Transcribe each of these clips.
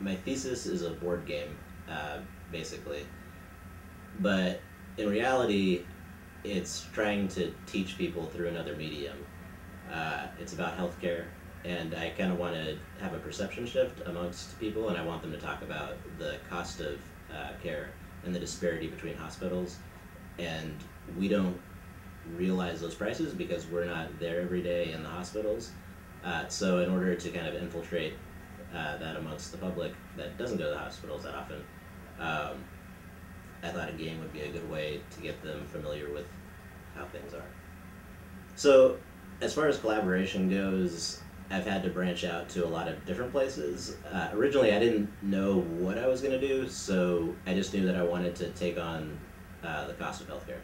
my thesis is a board game, basically. But in reality, it's trying to teach people through another medium. It's about healthcare, and I kind of want to have a perception shift amongst people, and I want them to talk about the cost of care and the disparity between hospitals. And we don't realize those prices because we're not there every day in the hospitals. So in order to kind of infiltrate that amongst the public that doesn't go to the hospitals that often, I thought a game would be a good way to get them familiar with how things are. So as far as collaboration goes, I've had to branch out to a lot of different places. Originally, I didn't know what I was going to do, so I just knew that I wanted to take on the cost of healthcare.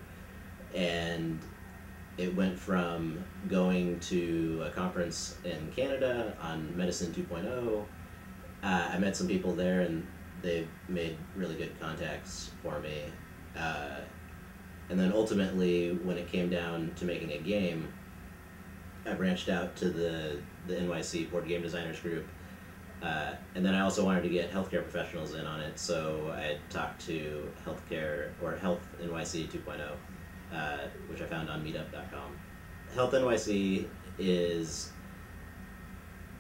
And it went from going to a conference in Canada on Medicine 2.0. I met some people there, and they made really good contacts for me. And then ultimately, when it came down to making a game, I branched out to the NYC Board Game Designers group. And then I also wanted to get healthcare professionals in on it, so I talked to Healthcare, or Health NYC 2.0, which I found on meetup.com. Health NYC is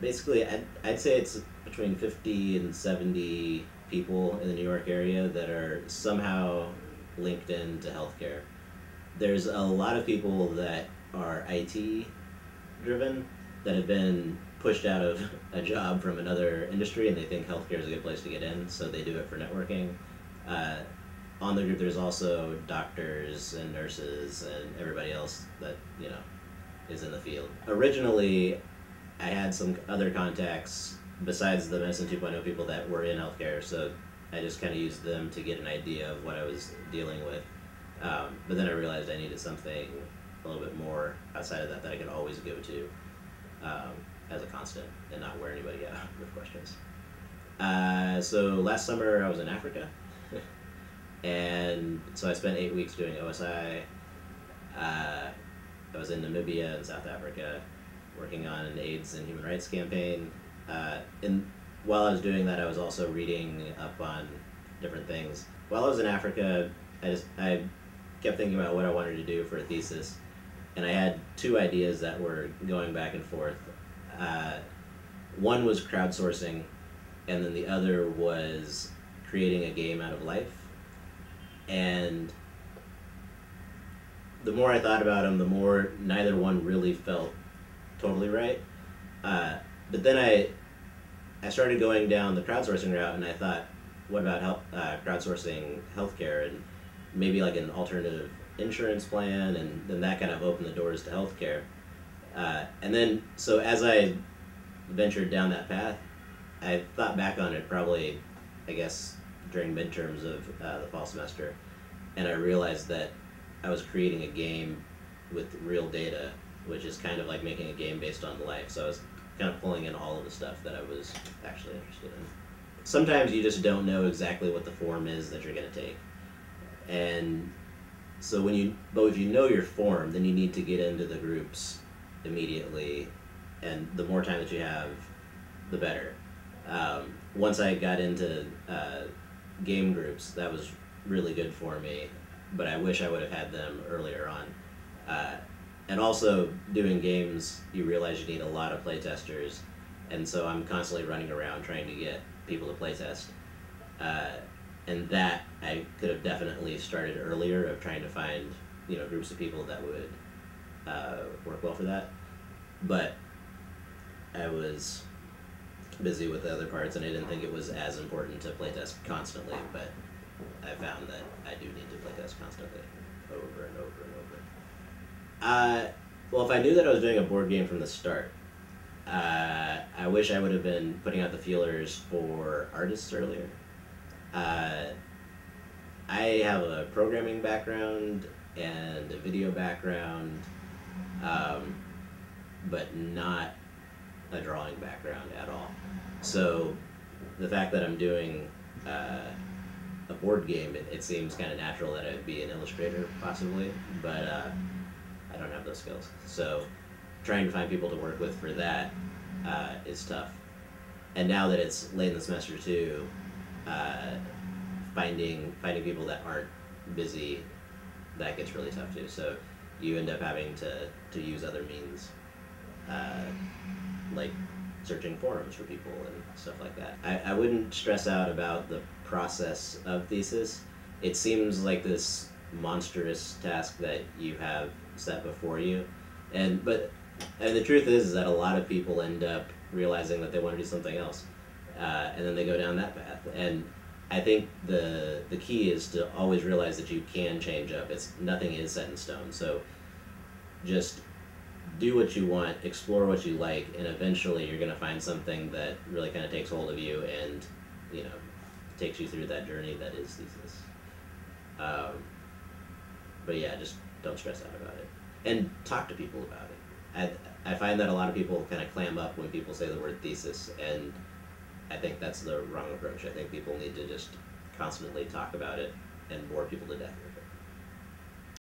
basically, I'd say it's between 50 and 70 people in the New York area that are somehow linked into healthcare. There's a lot of people that are IT driven that have been pushed out of a job from another industry, and they think healthcare is a good place to get in, so they do it for networking. On the group, there's also doctors and nurses and everybody else that, you know, is in the field. Originally, I had some other contacts besides the Medicine 2.0 people that were in healthcare, so I just kind of used them to get an idea of what I was dealing with. But then I realized I needed something a little bit more outside of that I could always go to as a constant and not wear anybody out with questions. So last summer I was in Africa, and so I spent 8 weeks doing OSI. I was in Namibia and South Africa working on an AIDS and human rights campaign. And while I was doing that, I was also reading up on different things. While I was in Africa, I kept thinking about what I wanted to do for a thesis, and I had two ideas that were going back and forth. One was crowdsourcing, and then the other was creating a game out of life. And the more I thought about them, the more neither one really felt totally right. But then I started going down the crowdsourcing route, and I thought, what about crowdsourcing healthcare and maybe like an alternative insurance plan, and then that kind of opened the doors to healthcare. And then, so as I ventured down that path, I thought back on it probably, I guess, during midterms of the fall semester, and I realized that I was creating a game with real data, which is kind of like making a game based on life. So I was kind of pulling in all of the stuff that I was actually interested in. Sometimes you just don't know exactly what the form is that you're going to take. And so if you know your form, then you need to get into the groups immediately, and the more time that you have, the better. Once I got into game groups, that was really good for me, but I wish I would have had them earlier on. And also, doing games, you realize you need a lot of playtesters, and so I'm constantly running around trying to get people to playtest. And that I could have definitely started earlier, of trying to find, groups of people that would work well for that. But I was busy with the other parts, and I didn't think it was as important to playtest constantly, but I found that I do need to playtest constantly, over and over and over. Well, if I knew that I was doing a board game from the start, I wish I would have been putting out the feelers for artists earlier. I have a programming background and a video background, but not a drawing background at all. So the fact that I'm doing a board game, it seems kind of natural that I'd be an illustrator possibly, but I don't have those skills. So trying to find people to work with for that is tough. And now that it's late in the semester too, finding people that aren't busy, that gets really tough too. So you end up having to use other means, like searching forums for people and stuff like that. I wouldn't stress out about the process of Thesis. It seems like this monstrous task that you have set before you, and the truth is that a lot of people end up realizing that they want to do something else, and then they go down that path. And I think the key is to always realize that you can change up. Nothing is set in stone. So just do what you want, explore what you like, and eventually you're going to find something that really kind of takes hold of you and, you know, takes you through that journey that is Thesis. But yeah, just don't stress out about it. And talk to people about it. I find that a lot of people kind of clam up when people say the word thesis, and I think that's the wrong approach. I think people need to just constantly talk about it and bore people to death with it.